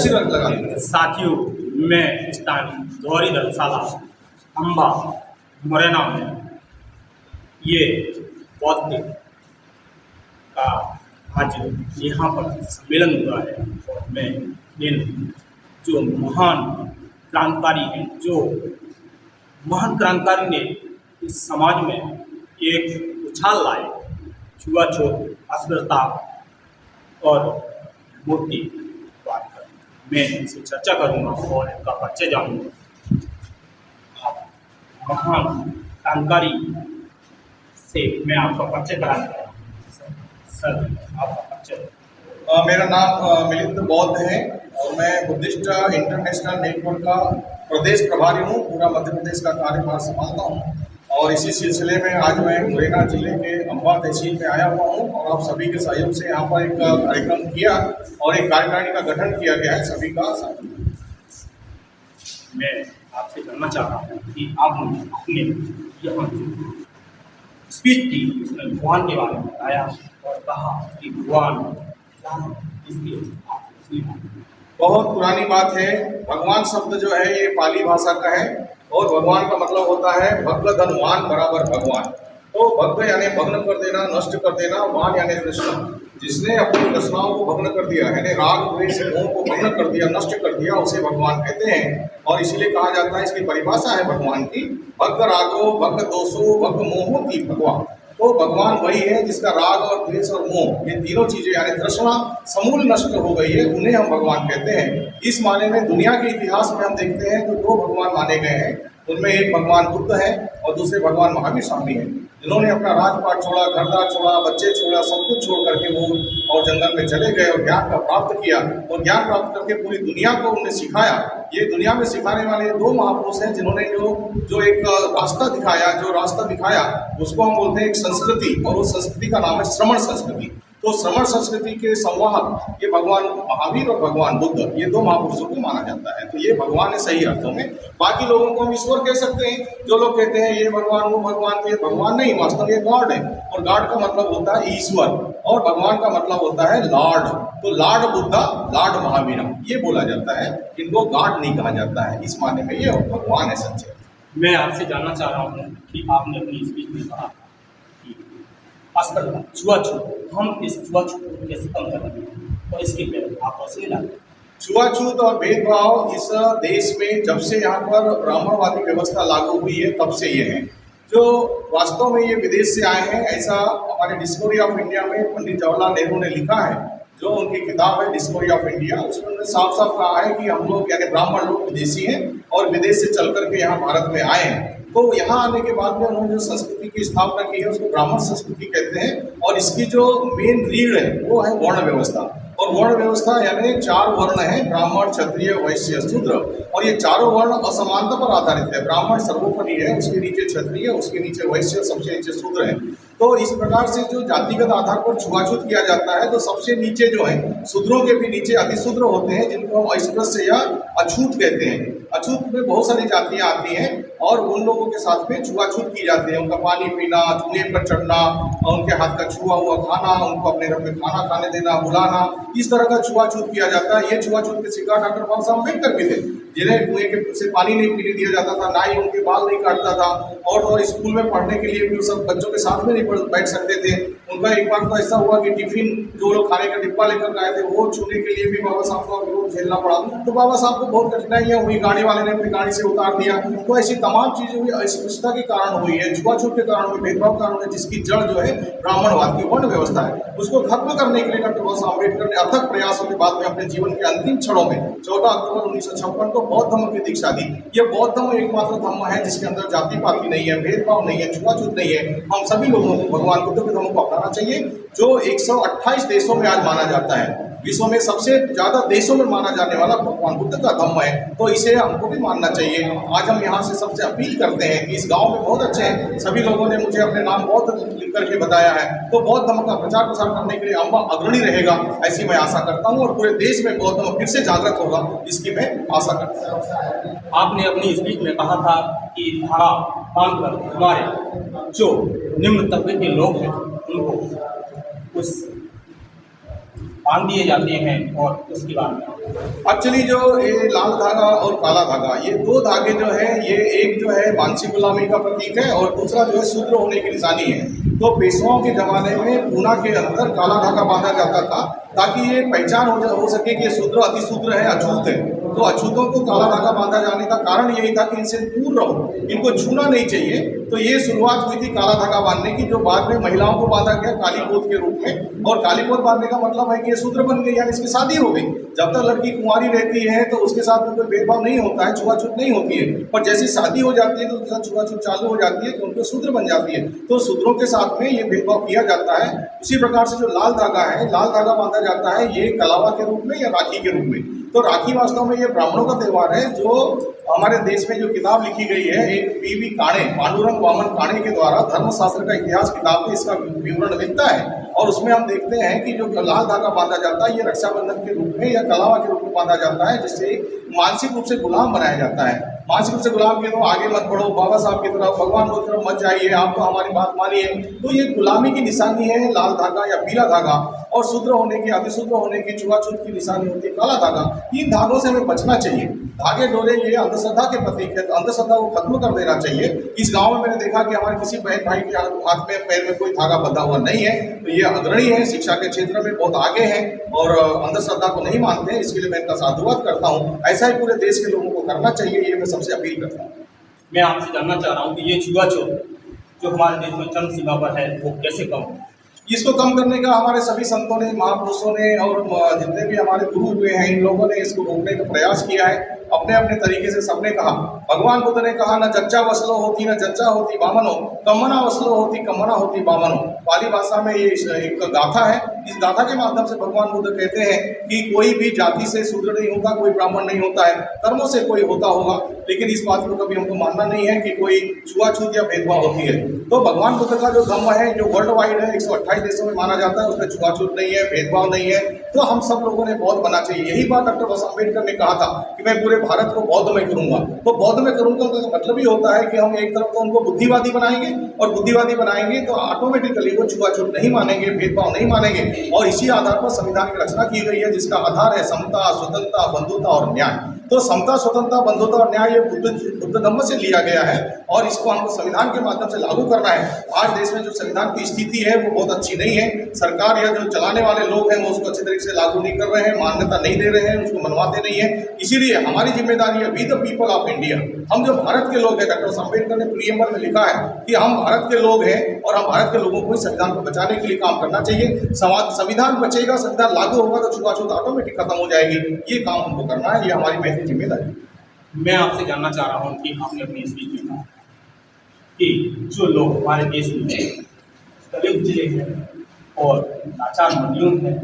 Oxygen लगा देंगे। साथियों, मैं इस टाइम गौरी धर्मशाला अम्बा मुरैना में ये बौद्ध का आज यहाँ पर सम्मेलन हुआ है और मैं इन जो महान क्रांतिकारी हैं, जो महान क्रांतिकारी ने इस समाज में एक उछाल लाए, छुआछूत, अस्पृश्यता और मूर्ति बात कर, मैं इनसे चर्चा करूँगा और इनका परिचय जानूँगा। आप महान क्रांतिकारी से मैं आपका परिचय कराना चाहता हूँ। सर, आपका परिचय। मेरा नाम मिलिंद बौद्ध है और मैं बुद्धिस्ट इंटरनेशनल नेटवर्क का प्रदेश प्रभारी हूँ। पूरा मध्य प्रदेश का कार्यभार संभालता हूँ और इसी सिलसिले में आज मैं मुरैना जिले के अम्बा तहसील में आया हुआ हूँ और आप सभी के सहयोग से यहाँ पर एक कार्यक्रम किया और एक कार्यकारिणी का गठन किया गया है सभी का साथ। मैं आपसे जानना चाहता हूँ कि आपने अपने यहाँ स्पीच की, उसमें भगवान के बारे में बताया और कहा कि भगवान इसके बहुत पुरानी बात है। भगवान शब्द जो है ये पाली भाषा का है और भगवान का मतलब होता है भग्न धनवान बराबर भगवान। तो भग्न यानी भग्न कर देना, नष्ट कर देना, वान यानी तृष्णा। जिसने अपनी तृष्णाओं को भग्न कर दिया यानी राग द्वेष मोह को भग्न कर दिया, नष्ट कर दिया, उसे भगवान कहते हैं। और इसीलिए कहा जाता है, इसकी परिभाषा है भगवान की, भग्न रागो भग्न दोषो भग्न मोहो की भगवान। तो भगवान वही है जिसका राग और द्वेष और मोह ये तीनों चीजें यानी तृष्णा समूल नष्ट हो गई है, उन्हें हम भगवान कहते हैं। इस माने में दुनिया के इतिहास में हम देखते हैं तो दो भगवान माने गए हैं। उनमें एक भगवान बुद्ध है और दूसरे भगवान महावीर स्वामी हैं, जिन्होंने अपना राजपाट छोड़ा, घरदार छोड़ा, बच्चे छोड़ा, सब कुछ छोड़ करके वो और जंगल में चले गए और ज्ञान का प्राप्त किया और ज्ञान प्राप्त करके पूरी दुनिया को उन्हें सिखाया। ये दुनिया में सिखाने वाले दो महापुरुष हैं जिन्होंने जो एक रास्ता दिखाया, जो रास्ता दिखाया उसको हम बोलते हैं एक संस्कृति, और उस संस्कृति का नाम है श्रमण संस्कृति। तो श्रमण संस्कृति के संवाहक ये भगवान महावीर और भगवान बुद्ध, ये दो महापुरुषों को माना जाता है। तो ये भगवान है सही अर्थों में। बाकी लोगों को हम ईश्वर कह सकते हैं। जो लोग कहते हैं ये भगवान वो भगवान, तो ये भगवान नहीं, वास्तव ये गॉड है और गॉड का मतलब होता है ईश्वर और भगवान का मतलब होता है लॉर्ड। तो लॉर्ड बुद्धा, लॉर्ड महावीर ये बोला जाता है, इनको गॉड नहीं कहा जाता है। इस माने में ये भगवान है सच्चे। मैं आपसे जानना चाह रहा हूँ कि आपने अपनी स्पीच में कहा कि अस्पृश्यता, छुआछूत, हम इस छुआछूत को कैसे कम करेंगे और इसके लिए आप कैसे लाएं? छुआछूत और भेदभाव इस देश में जब से यहाँ पर ब्राह्मणवादी व्यवस्था लागू हुई है तब से ये है। जो वास्तव में ये विदेश से आए हैं, ऐसा हमारे डिस्कवरी ऑफ इंडिया में पंडित जवाहरलाल नेहरू ने लिखा है, जो उनकी किताब है डिस्कवरी ऑफ इंडिया। उसमें उन्होंने साफ साफ कहा है कि हम लोग यानी ब्राह्मण लोग विदेशी हैं और विदेश से चल करके यहाँ भारत में आए हैं। तो यहाँ आने के बाद में उन्होंने जो संस्कृति की स्थापना की है उसको ब्राह्मण संस्कृति कहते हैं और इसकी जो मेन रीढ़ है वो है वर्ण व्यवस्था। और वर्ण व्यवस्था यानी चार वर्ण है, ब्राह्मण, क्षत्रिय, वैश्य, शूद्र, और ये चारों वर्ण असमानता पर आधारित है। ब्राह्मण सर्वोपरि है, उसके नीचे क्षत्रिय, उसके नीचे वैश्य, सबसे नीचे शूद्र है। तो इस प्रकार से जो जातिगत आधार पर छुआछूत किया जाता है, तो सबसे नीचे जो है शूद्रों के भी नीचे अतिशूद्र होते हैं, जिनको हम अस्पृश्य या अछूत कहते हैं। अछूत में बहुत सारी जातियां आती हैं और उन लोगों के साथ में छुआछूत की जाती है। उनका पानी पीना, चूल्हे पर चढ़ना, उनके हाथ का छुआ हुआ खाना, उनको अपने घर में खाना खाने देना, बुलाना, इस तरह का छुआछूत किया जाता है। ये छुआछूत के शिकार डॉक्टर बाबा साहब अम्बेडकर भी थे, जिन्हें कुएं के से पानी नहीं पीने दिया जाता था, ना ही उनके बाल नहीं काटता था और स्कूल में पढ़ने के लिए भी सब बच्चों के साथ में नहीं बैठ सकते थे। उनका एक बार तो ऐसा हुआ कि टिफिन जो लोग खाने का डिब्बा लेकर गए थे वो छूने के लिए भी बाबा साहब को विरोध झेलना पड़ा। तो बाबा साहब को बहुत कठिनाइयाँ हुई, गाड़ी वाले ने अपनी गाड़ी से उतार दिया। तो ऐसी तमाम चीजें हुई, अस्पृश्यता के कारण हुई है, छुआछूत के कारण हुई, भेदभाव के कारण हुई, जिसकी जड़ जो है ब्राह्मणवाद की वर्ण व्यवस्था है। उसको खत्म करने के लिए डॉक्टर बाबा साहब अम्बेडकर ने अथक प्रयासों के बाद में अपने जीवन के अंतिम क्षणों में 14 अक्टूबर 1956 को बौद्ध धर्म की दीक्षा दी। ये बौद्ध धर्म एकमात्र धर्म है जिसके अंदर जाति पाति नहीं है, भेदभाव नहीं है, छुआछूत नहीं है। हम सभी लोगों को भगवान बुद्ध के धर्म को अपनाना चाहिए, जो 128 देशों में आज माना जाता है। विश्व में सबसे ज्यादा देशों में माना जाने वाला भगवान बुद्ध का धम्म है, तो इसे हमको भी मानना चाहिए। आज हम यहाँ से सबसे अपील करते हैं कि इस गांव में बहुत अच्छे हैं, सभी लोगों ने मुझे अपने नाम बहुत लिख करके बताया है, तो बौद्ध धर्म का प्रचार प्रसार करने के लिए अम्बा अग्रणी रहेगा, ऐसी मैं आशा करता हूँ। और पूरे देश में बौद्ध धर्म फिर से जागृत होगा, इसकी मैं आशा करता हूँ। आपने अपनी स्पीच में कहा था कि धारा बांधकर हमारे जो निम्न तबके के लोग हैं उनको उस बांध दिए जाते हैं और उसके बाद एक्चुअली जो ये लाल धागा और काला धागा, ये दो धागे जो है, ये एक जो है मानसिक गुलामी का प्रतीक है और दूसरा जो है शूद्र होने की निशानी है। तो पेशवाओं के जमाने में पूना के अंदर काला धागा बांधा जाता था ताकि ये पहचान हो सके कि ये शूद्र अतिशूद्र है, अछूत है। तो अछूतों को काला धागा बांधा जाने का कारण यही था कि इनसे दूर रहो, इनको छूना नहीं चाहिए। तो ये शुरुआत हुई थी काला धागा बांधने की, जो बाद में महिलाओं को बांधा गया कालीपोत के रूप में। और कालीपोत बांधने का मतलब है कि ये शूद्र बन गई, यानी इसकी शादी हो गई। जब तक लड़की कुंवारी रहती है तो उसके साथ में कोई भेदभाव नहीं होता है, छुआछूत नहीं होती है। पर जैसी शादी हो जाती है तो उसके साथ छुआछूत चालू हो जाती है, तो उनको शूद्र बन जाती है। तो शूद्रों के साथ में ये भेदभाव किया जाता है। उसी प्रकार से जो लाल धागा है, लाल धागा बांधा जाता है ये कलावा के रूप में या राखी के रूप में। तो राखी वास्तव में ये ब्राह्मणों का त्यौहार है। जो हमारे देश में जो किताब लिखी गई है, एक पी.वी. काणे, पांडुरंग वामन काणे के द्वारा धर्मशास्त्र का इतिहास किताब में इसका विवरण मिलता है। और उसमें हम देखते हैं कि जो लाल धागा बांधा जाता है ये रक्षाबंधन के रूप में या कलावा के रूप में बांधा जाता है, जिससे मानसिक रूप से गुलाम बनाया जाता है। मानसिक रूप से गुलाम के तो आगे मत बढ़ो, बाबा साहब की तरफ, भगवान की तरफ मत जाइए, आप तो हमारी बात मानिए। तो ये गुलामी की निशानी है लाल धागा या पीला धागा। और शूद्र होने की, अतिशूद्र होने की, छुआछूत की निशानी होती है काला धागा। इन धागों से हमें बचना चाहिए। धागे डोरे ये अंधश्रद्धा के प्रतीक है, तो अंधश्रद्धा को खत्म कर देना चाहिए। इस गांव में मैंने देखा कि हमारे किसी बहन भाई के हाथ में पैर में कोई धागा बंधा हुआ नहीं है। तो ये अग्रणी है, शिक्षा के क्षेत्र में बहुत आगे है और अंधश्रद्धा को नहीं मानते हैं। इसके लिए मैं इनका साधुवाद करता हूँ। ऐसा ही पूरे देश के लोगों को करना चाहिए, ये मैं सबसे अपील करता हूँ। मैं आपसे जानना चाह रहा हूँ कि ये छुआछूत जो हमारे देश में चरम सीमा पर है वो कैसे कम हो? इसको कम करने का हमारे सभी संतों ने, महापुरुषों ने और जितने भी हमारे गुरु हुए हैं, इन लोगों ने इसको रोकने का प्रयास किया है अपने अपने तरीके से। सबने कहा, भगवान बुद्ध ने कहा, न जच्चा वसलो होती न जच्चा होती बामनो, कम्मना वसलो होती कम्मना होती बामनो। पाली भाषा में ये एक गाथा है। इस गाथा के माध्यम से भगवान बुद्ध कहते हैं कि कोई भी जाति से शूद्र नहीं होता, कोई ब्राह्मण नहीं होता है, कर्मों से कोई होता होगा, लेकिन इस बात को कभी हमको मानना नहीं है कि कोई छुआछूत या भेदभाव होती है। तो भगवान बुद्ध का जो धम्म है, जो वर्ल्ड वाइड है, 128 देशों में माना जाता है, उसमें छुआछूत नहीं है, भेदभाव नहीं है। तो हम सब लोगों ने बौद्ध बनना चाहिए। यही बात डॉक्टर अम्बेडकर ने कहा था कि मैं पूरे भारत को बौद्ध में करूंगा। तो बौद्ध में करूंगा तो मतलब ही होता है कि हम एक तरफ तो उनको बुद्धिवादी बनाएंगे, और बुद्धिवादी बनाएंगे तो ऑटोमेटिकली वो छुआछूत नहीं मानेंगे, भेदभाव नहीं मानेंगे। और इसी आधार पर संविधान की रचना की गई है, जिसका आधार है समता, स्वतंत्रता, बंधुता और न्याय। तो समता, स्वतंत्रता, बंधुता और न्याय ये बुद्ध धम्म से लिया गया है और इसको हमको संविधान के माध्यम से लागू करना है। आज देश में जो संविधान की स्थिति है वो बहुत अच्छी नहीं है। सरकार या जो चलाने वाले लोग हैं वो उसको अच्छे तरीके से लागू नहीं कर रहे हैं, मान्यता नहीं दे रहे हैं, उसको मनवाते नहीं है। इसीलिए हमारी जिम्मेदारी है, we the people of India, हम जो भारत के लोग हैं, डॉक्टर अम्बेडकर ने प्रीएम्बल में लिखा है कि हम भारत के लोग हैं और हम भारत के लोगों को संविधान को बचाने के लिए काम करना चाहिए। संविधान बचेगा, संविधान लागू होगा तो छुआछूत ऑटोमेटिक खत्म हो जाएगी। ये काम हमको करना है, ये हमारी महत्वपूर्ण जिम्मेदारी। मैं आपसे जानना चाह रहा हूँ कि आपने अपनी स्पीच में कहा कि जो लोग हमारे देश में दलित जिले हैं और लाचार मजलूम हैं,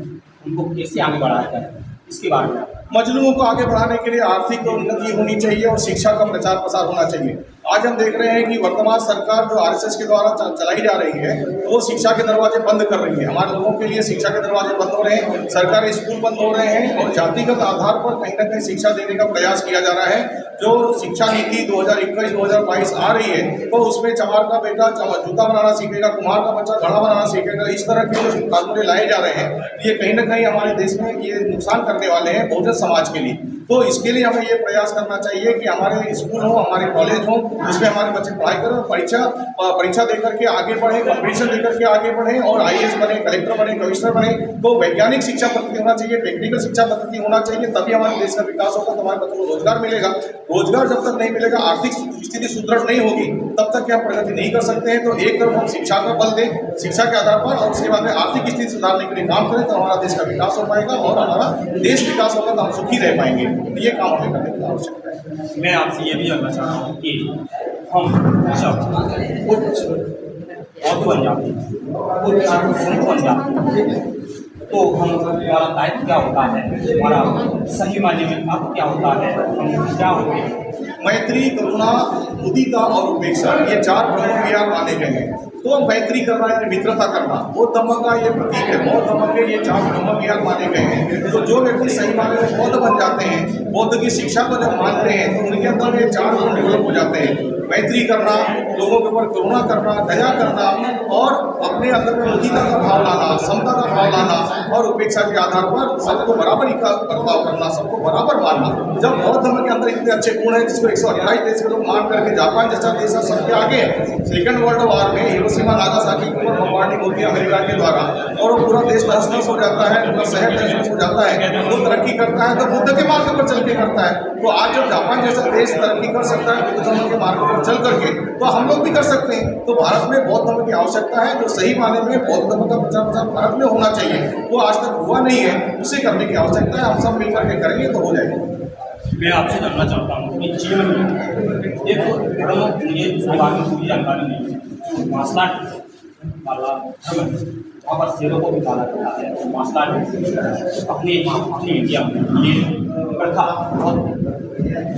उनको कैसे आगे बढ़ाया जाए, इसके बारे में। मजलूमों को आगे बढ़ाने के लिए आर्थिक उन्नति होनी चाहिए और शिक्षा का प्रचार प्रसार होना चाहिए। आज हम देख रहे हैं कि वर्तमान सरकार जो आरएसएस के द्वारा चलाई जा रही है, तो वो शिक्षा के दरवाजे बंद कर रही है। हमारे लोगों के लिए शिक्षा के दरवाजे बंद हो रहे हैं, सरकारी स्कूल बंद हो रहे हैं और जातिगत आधार पर कहीं ना कहीं शिक्षा देने का प्रयास किया जा रहा है। जो शिक्षा नीति 2021-2022 आ रही है, तो उसमें चमार का बेटा जूता बनाना सीखेगा, कुम्हार का बच्चा घड़ा बनाना सीखेगा। इस तरह के जो कानून लाए जा रहे हैं, ये कहीं ना कहीं हमारे देश में ये नुकसान करने वाले हैं बहुजन समाज के लिए। तो इसके लिए हमें ये प्रयास करना चाहिए कि हमारे स्कूल हो, हमारे कॉलेज हो, उसमें हमारे बच्चे पढ़ाई करें, परीक्षा देकर के आगे बढ़े, कॉम्पिटिशन देकर के आगे बढ़े और आईएएस बने, कलेक्टर बने, कमिश्नर बने। तो वैज्ञानिक शिक्षा पद्धति होना चाहिए, टेक्निकल शिक्षा पद्धति होना चाहिए, तभी हमारे देश का विकास होगा, तो हमारे बच्चों को रोजगार मिलेगा। रोजगार जब तक नहीं मिलेगा, आर्थिक स्थिति सुदृढ़ नहीं होगी, तब तक हम प्रगति नहीं कर सकते हैं। तो एक तरफ हम शिक्षा पर बल दें, शिक्षा के आधार पर, और उसके बाद में आर्थिक स्थिति सुधारने के लिए काम करें, तो हमारा देश का विकास हो पाएगा और हमारा देश विकास होगा तो हम सुखी रह पाएंगे। ये काम हमें करने की आवश्यकता है। मैं आपसे ये भी जानना चाह रहा हूँ कि हम जब उच्च पद बन जाते हैं, उच्च संत बन जाते हैं, तो हमारा दायित्व क्या होता है, हमारा सही मायने में अब क्या होता है, हम क्या होते हैं? मैत्री, करुणा, मुदिता और उपेक्षा, ये 4 ब्रह्म विहार माने गए हैं। तो मैत्री करना है, मित्रता करना, बौद्ध धर्म का ये प्रतीक है। बौद्ध धर्म के ये 4 ब्रह्म ज्ञान माने गए हैं। तो जो व्यक्ति सही माने में बौद्ध बन जाते हैं, बौद्ध की शिक्षा को जब मानते हैं तो उनके अंदर ये 4 गुण डेवलप हो जाते हैं। मैत्री करना, लोगों के ऊपर करुणा करना, दया करना और अपने अंदर में उचितता का भाव लाना, समता का भाव लाना और उपेक्षा के आधार पर सबको बराबरी का बर्ताव करना, सबको बराबर मानना। जब बौद्ध धर्म के अंदर इतने अच्छे गुण हैं जिसको 128 देश के लोग मान करके जापान जैसा देश सबके आगे सेकंड वर्ल्ड वॉर में हिरोशिमा नागासाकी के ऊपर बमबार्डिंग होती है अमेरिका के द्वारा और वो पूरा देश तहस-नहस हो जाता है, पूरा शहर तहस-नहस हो जाता है, वो तरक्की करता है तो बुद्ध के मार्ग पर चल के करता है। तो आज जब जापान जैसा देश तरक्की कर सकता है बुद्ध धर्म के मार्ग पर चल करके, तो हम लोग भी कर सकते हैं। तो भारत में बौद्ध धर्म की आवश्यकता है, जो सही माने में बौद्ध धर्म का प्रचार भारत में होना चाहिए, वो आज तक हुआ नहीं है, उसे करने की आवश्यकता है। हम सब मिलकर के करेंगे तो हो जाएगा। मैं आपसे जानना चाहता हूँ कि जीवन में एक मुझे इसके बारे में पूरी जानकारी नहीं है। मार्शल आर्ट वाला धर्म वहाँ पर शेरों को भी पाला जाता है और मार्शल आर्ट अपनी इंडिया में ये प्रथा बहुत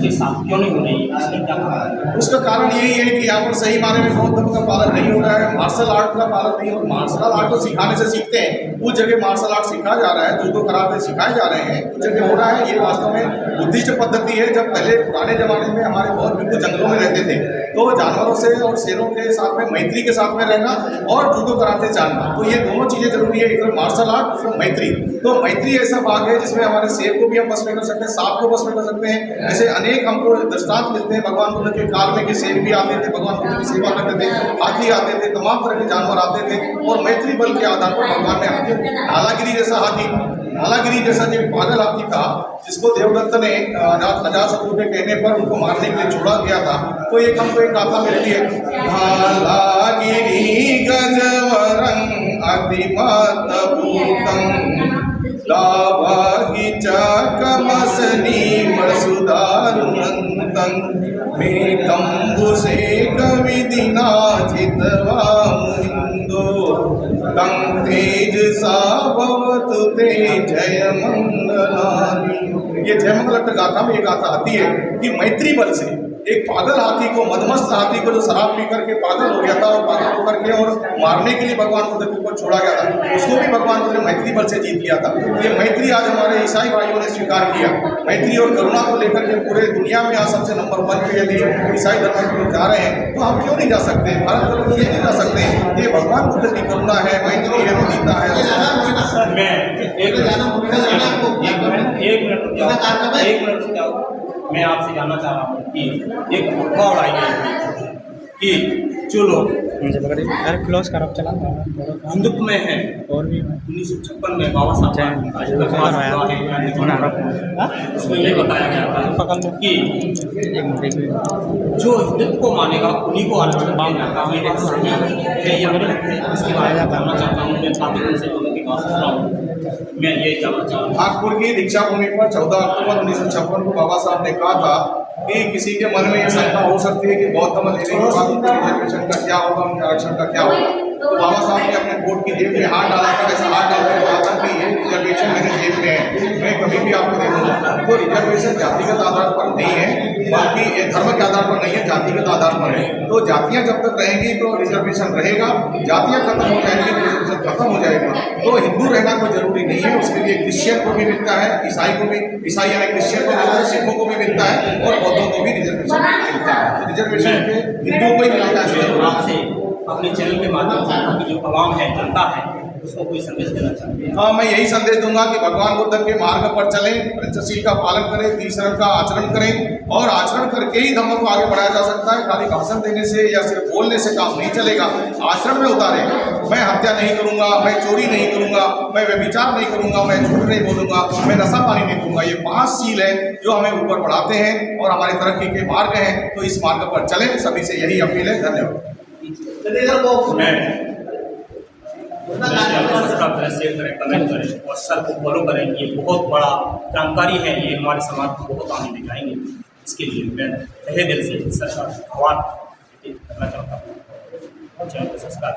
के साथ क्यों नहीं हो रही है, इसमें क्या कारण है? उसका कारण यही है कि यहाँ पर सही माने में बौद्ध धर्म का पालन नहीं हो रहा है, मार्शल आर्ट का पालन नहीं हो। मार्शल आर्ट तो सिखाने से सीखते हैं, कुछ जगह मार्शल आर्ट सिखाया जा रहा है, जूडो कराटे सिखाए जा रहे हैं, कुछ जगह हो रहा है। ये वास्तव में बुद्धिस्ट पद्धति है। जब पहले पुराने जमाने में हमारे बहुत बिल्कुल जंगलों में रहते थे तो जानवरों से और शेरों के साथ में मैत्री के साथ में रहना और जूडो कराटे जानना, तो ये दोनों चीजें जरूरी है। एक तरफ मार्शल आर्ट, दूसरा मैत्री। तो मैत्री ऐसा भाग है जिसमें हमारे शेर को भी हम बस में कर सकते हैं, सांप को बस में कर सकते हैं। ऐसे अनेक हमको दृष्टांत मिलते हैं भगवान बुद्ध के काल में कि शेर भी आते थे, भगवान बुद्ध की सेवा करते थे, हाथी आते थे, तमाम तरह के जानवर आते थे और मैत्री बल के आधार पर भगवान ने हाथी, नालागिरी जैसा हाथी, नालागिरी जैसा जो पागल हाथी था जिसको देवदत्त ने अजातशत्रु के कहने पर उनको मारने के लिए छोड़ा गया था। तो एक हमको एक गाथा मिलती है, नालागिरी गजवरं अतिमत भूतं लाभागी चाकमसनी वसुधारुणंतं मे कंबुसे कविदिना चितवा मुनिंदो तं तेजसा भवतु ते जय मंगलानि। ये जय मंगल गाथा में ये गाथा आती है कि मैत्री बल से एक पागल हाथी को, मदमस्त हाथी को जो शराब पी करके पागल हो गया था और पागल होकर के और मारने के लिए भगवान बुद्ध के ऊपर छोड़ा गया था, उसको भी भगवान बुद्ध ने मैत्री बल से जीत लिया था। ये मैत्री आज हमारे ईसाई भाइयों ने स्वीकार किया। मैत्री और करुणा को लेकर के पूरे दुनिया में आज सबसे नंबर 1 पे यदि ईसाई धर्म के लोग जा रहे हैं तो हम क्यों नहीं जा सकते? भारत के लोग क्यों नहीं जा सकते? ये भगवान बुद्ध की करुणा है, मैत्री है, गीता है। मैं आपसे जानना चाह रहा हूँ कि एक अफवाह उड़ाई गई कि जो लोग क्लोज कर चला हिंदुत्व में है और भी 1956 में बाबा साहब उसमें ये बताया गया था कि जो हिंदुत्व को मानेगा उन्हीं को आरक्षण देना मेरे सही है या गलत है, इसके बारे में जानना चाहता हूँ। मैं काफी दिन से लोगों की बात सुन रहा हूँ, मैं ये जानना चाहता हूँ। नागपुर की दीक्षा भूमि पर 14 अक्टूबर 1956 को बाबा साहब ने कहा था कि किसी के मन में ये शंका हो सकती है कि बौद्ध धर्म लेने के बाद उनके रिजर्वेशन का क्या होगा, उनके आरक्षण का क्या होगा। तो बाबा साहब ने अपने कोट की जेब में हाथ डाला था, ऐसा हाथ डाल कर कहा था कि ये रिजर्वेशन मेरे जेब में है, मैं कभी भी आपको दे दूंगा। तो रिजर्वेशन जातिगत आधार पर नहीं है, बल्कि ये धर्म के आधार पर नहीं है, जातिगत आधार पर है। तो जातियाँ जब तक रहेंगी तो रिजर्वेशन रहेगा, जातियाँ खत्म हो जाएंगी तो रिजर्वेशन खत्म हो जाएगा। तो हिंदू रहना कोई जरूरी नहीं है, उसके लिए क्रिश्चियन को भी मिलता है, ईसाई को भी, ईसाई यानी क्रिश्चियन को मिलता है, सिखों को भी मिलता है और बौद्धों को भी रिजर्वेशन मिलता है। रिजर्वेशन के हिंदुओं को ही मिलता है। आपसे अपने चैनल के माध्यम से आपकी जो आवाम है, जनता है, उसको कोई संदेश देना चाहते हैं? हाँ, मैं यही संदेश दूंगा कि भगवान बुद्ध के मार्ग पर चलें, पंचशील का पालन करें, तीसरण का आचरण करें और आचरण करके ही धर्म को आगे बढ़ाया जा सकता है। खाली भाषण देने से या सिर्फ बोलने से काम नहीं चलेगा, आचरण में उतारें। मैं हत्या नहीं करूंगा, मैं चोरी नहीं करूंगा, मैं व्यभिचार नहीं करूंगा, मैं झूठ नहीं बोलूंगा, मैं नशा पानी नहीं करूंगा। ये 5 सील है जो हमें ऊपर बढ़ाते हैं और हमारी तरक्की के मार्ग हैं। तो इस मार्ग पर चलें, सभी से यही अपील है। धन्यवाद। सब्सक्राइब शेयर करें, कमेंट करें और सर को फॉलो करें। ये बहुत बड़ा जानकारी है, ये हमारे समाज को बहुत आगे दिखाएंगे। इसके लिए मैं तहे दिल से सर का आभार करना चाहता हूँ। चैनल को सब्सक्राइब